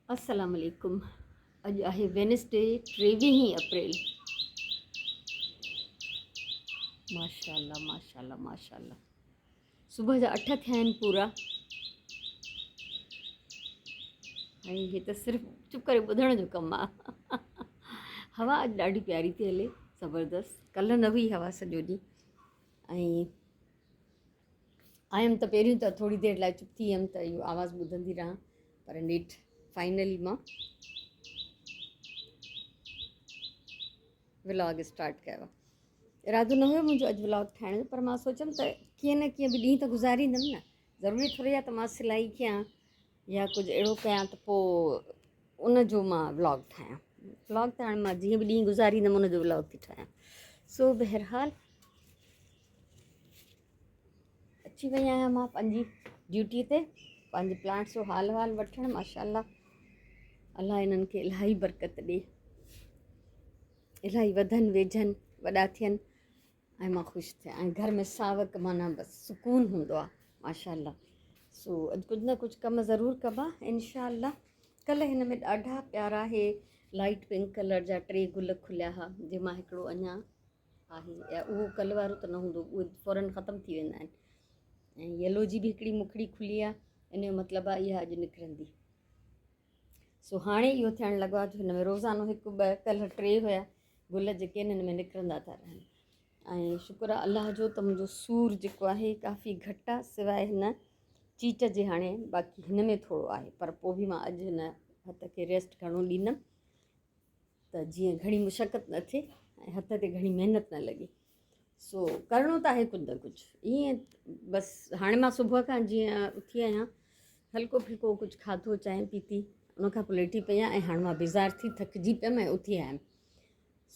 अस्सलाम वालेकुम। अॼु आहे वेनसडे 23 अप्रैल। माशाल्लाह माशाल्लाह माशाल्लाह। सुबुह जा 8 थिया आहिनि पूरा ऐं हे त सिर्फ़ु चुप करे ॿुधण जो कमु आहे। हवा अॼु ॾाढी प्यारी थी हले, ज़बरदस्त। कल्ह न हुई हवा सॼो ॾींहुं ऐं आयमि त पहिरियों त थोरी देरि लाइ चुप थी वियमि त इहो आवाज़ु ॿुधंदी रहां, पर नेठि फाइनली मां व्लॉग स्टार्ट कयो आहे। इरादो न हुयो मुंहिंजो अॼु व्लॉग ठाहिण जो, पर मां सोचियमि त कीअं न कीअं बि ॾींहुं त गुज़ारींदमि न। ज़रूरी थोरी आहे त मां सिलाई कयां या कुझु अहिड़ो कयां त पोइ उन जो मां व्लॉग ठाहियां। व्लॉग त हाणे मां जीअं बि ॾींहुं गुज़ारींदमि उन जो व्लॉग थी ठाहियां। सो बहरहाल अची वई आहियां मां पंहिंजी ड्यूटी ते, पंहिंजे प्लांट्स जो हाल वाल वठणु। माशाल्लाह, अलाह इन्हनि खे इलाही बरकत ॾिए, इलाही वधनि वेझनि, वॾा थियनि ऐं मां ख़ुशि थियां ऐं घर में सावक माना बसि सुकून हूंदो आहे। माशाल्लाह। सो अॼु कुझु न कुझु कमु ज़रूरु कबा इंशाअल्लाह। कल्ह हिन में ॾाढा प्यारा हे लाइट पिंक कलर जा 3 गुल खुलिया हुआ, जंहिंमां हिकिड़ो अञा आहे, या उहो कल्ह वारो त न हूंदो, उहे फ़ौरन ख़तमु थी वेंदा आहिनि। ऐं येलो जी बि हिकिड़ी मुखड़ी खुली आहे, इन जो मतिलबु आहे इहा अॼु निकिरंदी। सो हाणे इहो थियणु लॻो आहे जो हिन में रोज़ानो 1-2 कल्ह 3 हुया गुल जेके हिननि में निकिरंदा था रहनि। ऐं शुक्र आहे अलाह जो त मुंहिंजो सूरु जेको आहे काफ़ी घटि आहे, सवाइ हिन चीट जे। हाणे बाक़ी हिन में थोरो आहे, पर पोइ बि मां अॼु हिन हथ खे रेस्ट घणो ॾींदमि त जीअं घणी मुशक़त न थिए ऐं हथ ते घणी महिनत न लॻे। सो करिणो त आहे कुझु न कुझु ईअं। बसि हाणे मां सुबुह खां जीअं उथी आहियां, हल्को फुल्को कुझु खाधो, चांहि पीती, उनखां पोइ लेटी पई आहियां ऐं हाणे मां बेज़ार थी थकिजी पियमि ऐं उथी आयमि।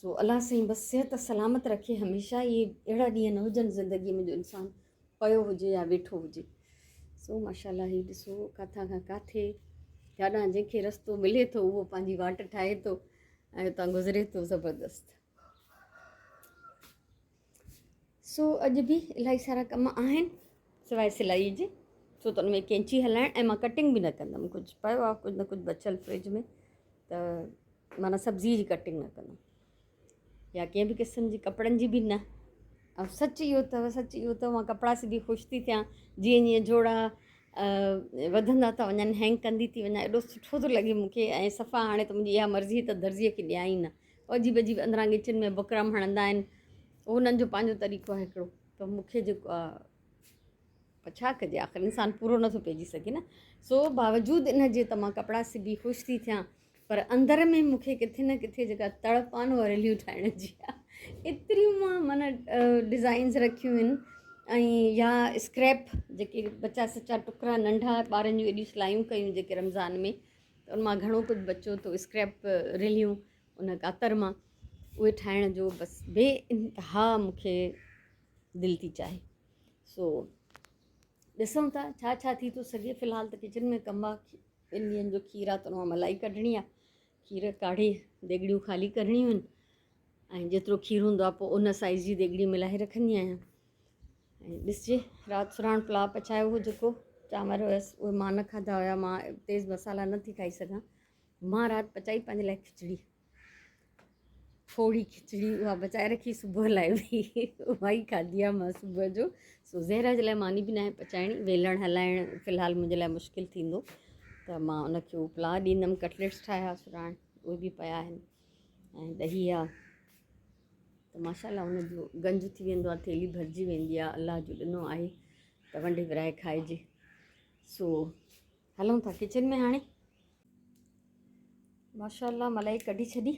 सो अलाह साईं बसि सिहत सलामत रखे, हमेशह इहे अहिड़ा ॾींहं न हुजनि ज़िंदगीअ में जो इंसानु पियो हुजे या वेठो हुजे। सो माशाल्लाह, हीउ ॾिसो किथां खां किथे जाॾां जंहिंखे रस्तो मिले थो उहो पंहिंजी वाट ठाहे थो ऐं उतां गुज़रे थो। ज़बरदस्त। सो अॼु बि इलाही सारा कम आहिनि सवाइ सिलाई जे, छो त उन में कैंची हलाइण ऐं मां कटिंग बि न कंदमि। कुझु पियो आहे कुझु न कुझु बचियलु फ्रिज में, त माना सब्ज़ी जी कटिंग न कंदमि या कंहिं बि क़िस्म जी कपिड़नि जी बि न। ऐं सच इहो अथव मां कपिड़ा सिबी ख़ुशि थी थियां। जीअं जीअं जोड़ा वधंदा था वञनि, हैंग कंदी थी वञा, एॾो सुठो थो लॻे मूंखे। ऐं सफ़ा हाणे त मुंहिंजी इहा मर्ज़ी त दर्जीअ खे ॾियां ई न। अजीब अजीब अंदरां ॻिचिन में बुकरम हणंदा आहिनि, उन्हनि जो पंहिंजो तरीक़ो आहे हिकिड़ो। त मूंखे जेको आहे पर छा कजे, आख़िर इंसानु पूरो नथो पइजी सघे न। सो बावजूदि इन जे त मां कपिड़ा सिबी ख़ुशि थी थियां, पर अंदर में मूंखे किथे न किथे जेका तड़प आहे न उहा रिलियूं ठाहिण जी आहे। एतिरियूं मां माना डिज़ाइन्स रखियूं आहिनि ऐं या स्क्रैप जेके बचा सचा टुकड़ा नंढा ॿारनि जूं एॾियूं सिलायूं कयूं जेके रमज़ान में, त उन मां घणो कुझु बचो थो, स्क्रैप रिलियूं उन कातर मां, उहे ठाहिण जो बसि बे इंतिहा मूंखे दिलि थी चाहे। सो ॾिसूं था छा छा थी थो सघे। फ़िलहालु त किचन में कमु आहे। 2 ॾींहंनि जो खीर आहे त उन मां मलाई कढणी आहे, खीर काढ़े देॻड़ियूं ख़ाली करणियूं आहिनि ऐं जेतिरो खीर हूंदो आहे पोइ उन साइज़ जी देॻड़ी मिलाए रखंदी आहियां। ऐं ॾिसजे राति सुराण पुलाउ पचायो हो, जेको चांवर हुयसि उहे मां न खाधा हुया, मां तेज़ मसाला न थी खाई सघां। मां राति पचाई पंहिंजे लाइ खिचड़ी, थोरी खिचड़ी उहा बचाए रखी सुबुह लाइ बि उहा ई खाधी आहे मां सुबुह जो। सो ज़हरा जे लाइ मानी बि न आहे पचाइणी, वेलण हलाइण फ़िलहालु मुंहिंजे लाइ मुश्किल थींदो, त मां उनखे उहो पुलाउ ॾींदमि। कटलेट्स ठाहिया सुराण, उहे बि पिया आहिनि ऐं ॾही आहे, त माशाल्लाह उनजो गंज थी वेंदो आहे, थेली भरिजी वेंदी आहे। अलाह जो ॾिनो आहे त वंडे विराए खाइजे। सो हलूं था किचन में हाणे। माशाल्लाह मलाई कढी छॾी,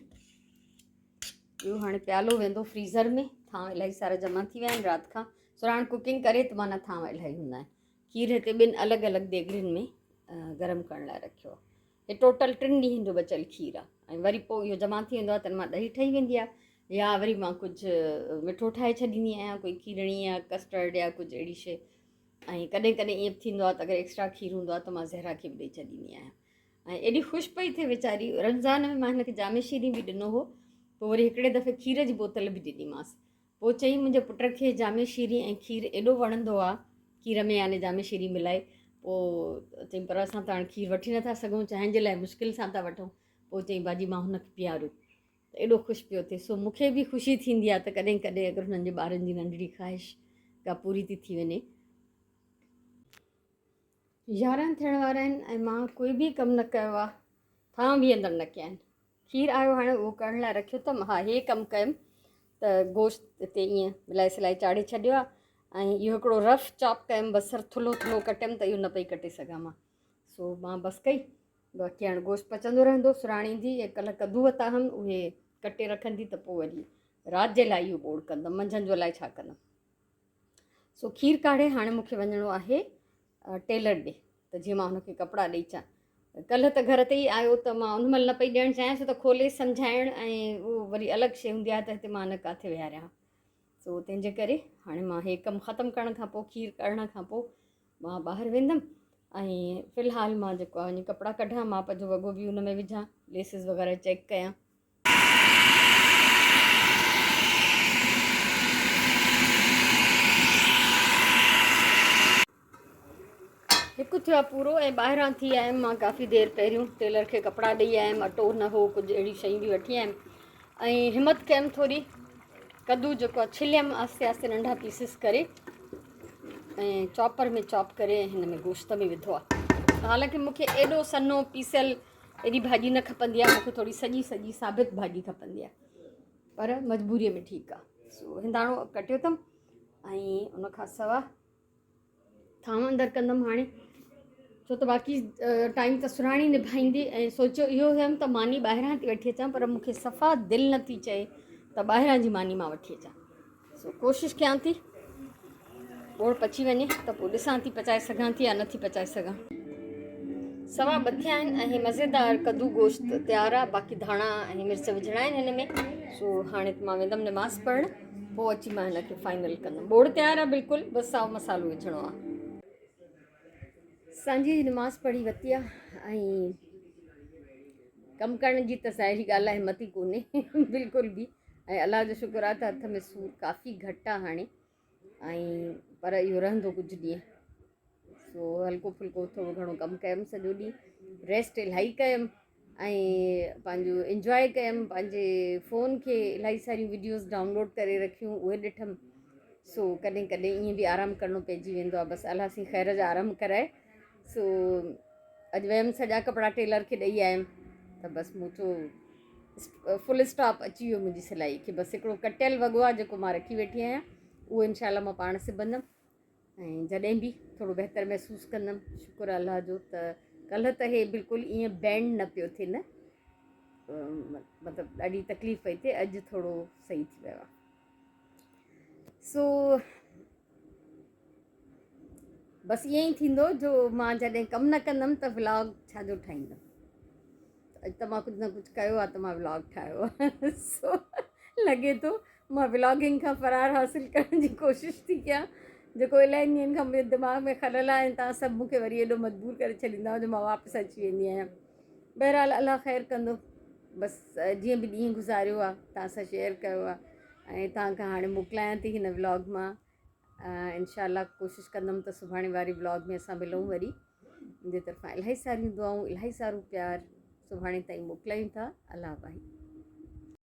इहो हाणे प्यालो वेंदो फ्रीज़र में। थांव इलाही सारा जमा थी विया आहिनि राति खां। सुराण कुकिंग करे त माना थांव इलाही हूंदा आहिनि। खीर हिते 2 अलॻि अलॻि देॻड़ियुनि में गरम करण लाइ रखियो आहे। हे टोटल 3 ॾींहंनि जो बचियलु खीर आहे ऐं वरी पोइ इहो जमा थी वेंदो आहे त हिन मां ॾही ठही वेंदी आहे, या वरी मां कुझु मिठो ठाहे छॾींदी आहियां, कोई खीरणी या कस्टर्ड या कुझु अहिड़ी शइ। ऐं कॾहिं कॾहिं ईअं थींदो आहे त अगरि एक्स्ट्रा खीर हूंदो आहे त मां ज़हरा खे बि ॾेई छॾींदी आहियां। ऐं एॾी ख़ुशि पई थिए वीचारी, रमज़ान में मां हिनखे जामे शीरी बि ॾिनो हो, पोइ वरी हिकिड़े दफ़े खीर जी बोतल बि ॾिनीमांसि। पोइ चई मुंहिंजे पुट खे जामे शीरी ऐं खीर एॾो वणंदो आहे, खीर में याने जामे शीरी मिलाए, पोइ चई पर असां त हाणे खीर वठी नथा सघूं, चाहिं जे लाइ मुश्किल सां था वठूं। पोइ चई भाॼी मां हुनखे पीआरियो, त एॾो ख़ुशि पियो थिए। सो मूंखे बि ख़ुशी थींदी आहे त कॾहिं कॾहिं अगरि हुननि जे ॿारनि जी नंढड़ी ख़्वाहिश का पूरी थी वञे। 11 थियण वारा आहिनि ऐं मां कोई बि कमु न कयो आहे, थांव बि अंदरि न कया आहिनि। खीर आयो हाणे उहो करण लाइ रखियो अथमि। हा, हे कमु कयुमि त गोश्त ते ईअं मिलाए सिलाई चाढ़े छॾियो आहे ऐं इहो हिकिड़ो रफ चॉप कयुमि, बसरु थुल्हो थुल्हो कटियमि त इहो न पई कटे सघां मां। सो मां बसि कई, बाक़ी हाणे गोश्त पचंदो रहंदो। सुराणी ईंदी ऐं कल्ह कद्दू वरिता हुअमि, उहे कटे रखंदी त पोइ वरी राति जे लाइ इहो बोड़ कंदमि, मंझंदि जो अलाए छा कंदमि। सो खीर काढ़े हाणे मूंखे वञिणो आहे टेलर ॾे, त जीअं मां हुनखे कपिड़ा ॾेई अचां। कल्ह त घर ते ई आयो त मां उन महिल न पई ॾियणु चाहियां, छो त खोले सम्झाइणु ऐं उहो वरी अलॻि शइ हूंदी आहे त हिते मां न किथे विहारियां। सो तंहिंजे करे हाणे मां हे कमु ख़तमु करण खां पोइ, खीर कढ़ण खां पोइ मां ॿाहिरि वेंदमि ऐं फ़िलहालु मां जेको आहे वञी कपिड़ा कढां, माप जो वॻो बि हुन में विझां, लेसिस वग़ैरह चेक कयां। हिकु थियो आहे पूरो ऐं ॿाहिरां थी आयमि मां काफ़ी देरि पहिरियों, टेलर खे कपिड़ा ॾेई आयमि, अटो न हो, कुझु अहिड़ी शयूं बि वठी आयमि ऐं हिमत कयमि थोरी। कद्दू जेको आहे छिलियमि आस्ते आस्ते नंढा पीसिस करे ऐं चॉपर में चॉप करे हिन में गोश्त में विधो आहे। हालांकि मूंखे एॾो सन्हो पीसियल एॾी भाॼी न खपंदी आहे, मूंखे थोरी सॼी सॼी साबित भाॼी खपंदी आहे, पर मजबूरीअ में ठीकु आहे। सो हिंदाणो कटियो अथमि ऐं उनखां सवाइ थांव अंदरि कंदमि हाणे, छो त बाक़ी टाइम त सुराणी निभाईंदी। ऐं सोचियो इहो हुयमि त मानी ॿाहिरां थी वठी अचां, पर मूंखे सफ़ा दिलि नथी चए त ॿाहिरां जी मानी मां वठी अचां। सो कोशिशि कयां थी बोड़ पची वञे त पोइ ॾिसां थी पचाए सघां थी या नथी पचाए सघां। 2:15 थिया आहिनि ऐं मज़ेदार कद्दू गोश्त तयारु आहे। बाक़ी धाणा ऐं मिर्च विझणा आहिनि हिन में। सो हाणे त मां वेंदमि नमाज़ पढ़णु, पोइ अची मां हिनखे फाइनल कंदमि। बोड़ तयारु आहे बिल्कुलु, बसि साओ मसालो विझणो आहे। सांझी नमाज़ पढ़ी वरिती आहे ऐं कमु करण जी त ज़ाहिरी ॻाल्हि आहे हिमत ई कोन्हे बिल्कुलु बि। ऐं अलाह जो शुक्र आहे त हथ में सूरु काफ़ी घटि आहे हाणे, ऐं पर इहो रहंदो कुझु ॾींहं। सो हल्को फुल्को थोरो घणो कमु कयुमि सॼो ॾींहुं, रेस्ट इलाही कयुमि ऐं पंहिंजो इंजॉय कयुमि। पंहिंजे फ़ोन खे इलाही सारियूं वीडियोज़ डाउनलोड करे रखियूं, उहे ॾिठमि। सो कॾहिं कॾहिं ईअं बि आरामु करिणो पइजी वेंदो आहे, बसि अलाह सी ख़ैर जा आरामु कराए। सो अॼु वियमि, सॼा कपिड़ा टेलर खे ॾेई आयमि त बसि मूं चयो फुल स्टॉप अची वियो मुंहिंजी सिलाई खे। बसि हिकिड़ो कटियल वॻो आहे जेको मां रखी वेठी आहियां, उहो इनशा मां पाण सिबंदमि ऐं जॾहिं बि थोरो बहितरु महसूसु कंदमि। शुक्र अलाह जो त कल्ह त हे बिल्कुलु ईअं बैंड न पियो थिए, न मतिलबु ॾाढी तकलीफ़ पई थिए। अॼु थोरो सही थी वियो आहे। सो बसि ईअं ई थींदो जो मां जॾहिं कमु न कंदमि त व्लॉग छाजो ठाहींदमि। अॼु त मां कुझु न कुझु कयो आहे त मां व्लॉग ठाहियो आहे सो लॻे थो मां व्लॉगिंग खां फ़रार हासिलु करण जी कोशिशि थी कयां, जेको इलाही ॾींहंनि खां मुंहिंजे दिमाग़ में खलल आहे ऐं तव्हां सभु मूंखे वरी एॾो मजबूर करे छॾींदा जो मां वापसि अची वेंदी आहियां। बहरहाल अलाह ख़ैरु कंदो। बसि जीअं बि ॾींहुं गुज़ारियो आहे तव्हां सां शेयर कयो आहे ऐं तव्हांखां हाणे मोकिलायां थी हिन व्लॉग मां। इनशा कोशिशि कंदमि त सुभाणे वारी व्लॉग में असां मिलूं वरी। मुंहिंजे तरफ़ां इलाही सारियूं दुआऊं, इलाही सारो प्यारु सुभाणे ताईं मोकिलियूं था। अलाह भाई।